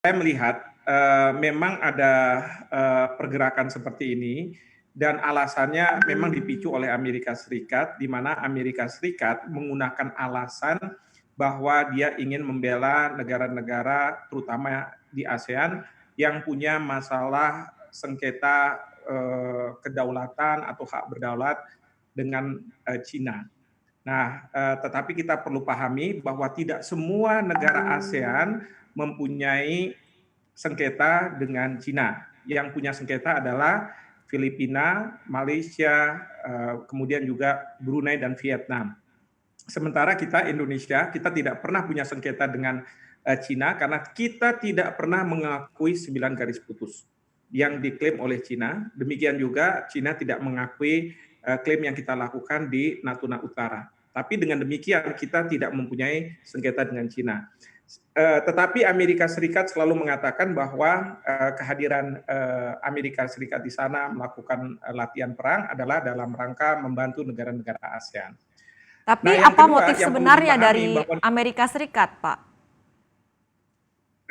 Saya melihat, memang ada, pergerakan seperti ini dan alasannya memang dipicu oleh Amerika Serikat, di mana Amerika Serikat menggunakan alasan bahwa dia ingin membela negara-negara terutama di ASEAN yang punya masalah sengketa, kedaulatan atau hak berdaulat dengan, Cina. Nah, tetapi kita perlu pahami bahwa tidak semua negara ASEAN mempunyai sengketa dengan Cina. Yang punya sengketa adalah Filipina, Malaysia, kemudian juga Brunei dan Vietnam. Sementara kita Indonesia, kita tidak pernah punya sengketa dengan Cina karena kita tidak pernah mengakui 9 garis putus yang diklaim oleh Cina. Demikian juga Cina tidak mengakui klaim yang kita lakukan di Natuna Utara. Tapi dengan demikian kita tidak mempunyai sengketa dengan Cina. Tetapi Amerika Serikat selalu mengatakan bahwa kehadiran Amerika Serikat di sana melakukan latihan perang adalah dalam rangka membantu negara-negara ASEAN. Tapi Nah, yang apa kedua motif yang perlu sebenarnya dipahami dari bahwa Amerika Serikat, Pak?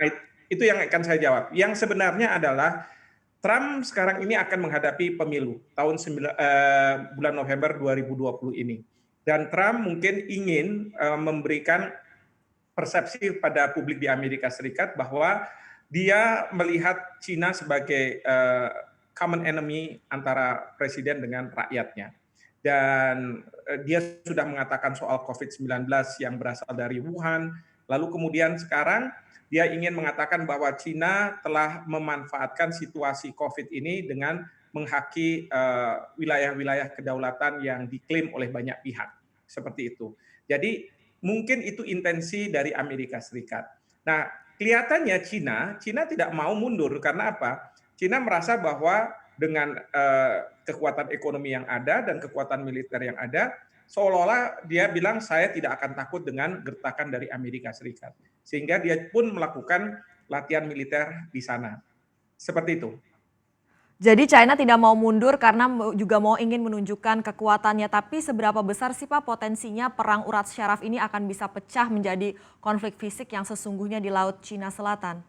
nah, itu yang akan saya jawab. Yang sebenarnya adalah Trump sekarang ini akan menghadapi pemilu tahun bulan November 2020 ini. Dan Trump mungkin ingin memberikan persepsi pada publik di Amerika Serikat bahwa dia melihat Cina sebagai common enemy antara presiden dengan rakyatnya. Dan dia sudah mengatakan soal COVID-19 yang berasal dari Wuhan. Lalu kemudian sekarang dia ingin mengatakan bahwa Cina telah memanfaatkan situasi COVID ini dengan menghaki wilayah-wilayah kedaulatan yang diklaim oleh banyak pihak. Seperti itu. Jadi mungkin itu intensi dari Amerika Serikat. Nah, kelihatannya Cina tidak mau mundur karena apa? Cina merasa bahwa dengan kekuatan ekonomi yang ada dan kekuatan militer yang ada, seolah-olah dia bilang saya tidak akan takut dengan gertakan dari Amerika Serikat. Sehingga dia pun melakukan latihan militer di sana. Seperti itu. Jadi China tidak mau mundur karena juga mau ingin menunjukkan kekuatannya. Tapi seberapa besar sih Pak potensinya perang urat syaraf ini akan bisa pecah menjadi konflik fisik yang sesungguhnya di Laut Cina Selatan?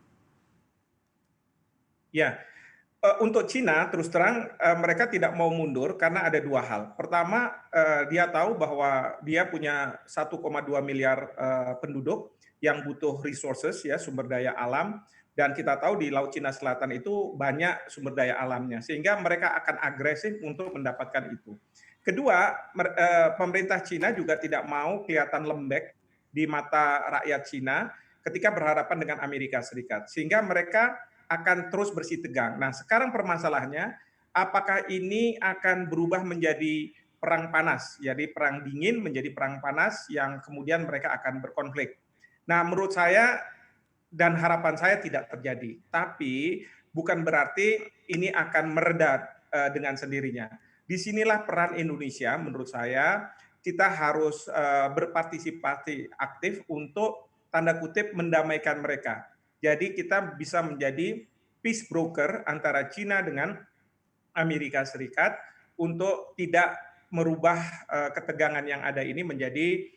Ya, untuk Cina terus terang mereka tidak mau mundur karena ada dua hal. Pertama, dia tahu bahwa dia punya 1,2 miliar penduduk yang butuh resources ya, sumber daya alam, dan kita tahu di Laut Cina Selatan itu banyak sumber daya alamnya sehingga mereka akan agresif untuk mendapatkan itu. Kedua, pemerintah Cina juga tidak mau kelihatan lembek di mata rakyat Cina ketika berhadapan dengan Amerika Serikat. Sehingga mereka akan terus bersitegang. Nah, sekarang permasalahannya, apakah ini akan berubah menjadi perang panas? Jadi perang dingin menjadi perang panas yang kemudian mereka akan berkonflik. Nah, menurut saya dan harapan saya tidak terjadi. Tapi bukan berarti ini akan mereda dengan sendirinya. Disinilah peran Indonesia menurut saya, kita harus berpartisipasi aktif untuk tanda kutip mendamaikan mereka. Jadi kita bisa menjadi peace broker antara Cina dengan Amerika Serikat untuk tidak merubah ketegangan yang ada ini menjadi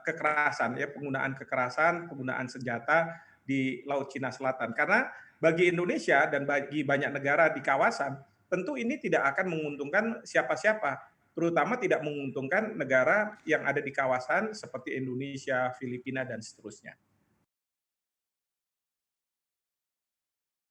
kekerasan ya, penggunaan senjata di Laut Cina Selatan. Karena bagi Indonesia dan bagi banyak negara di kawasan, tentu ini tidak akan menguntungkan siapa-siapa, terutama tidak menguntungkan negara yang ada di kawasan seperti Indonesia, Filipina dan seterusnya.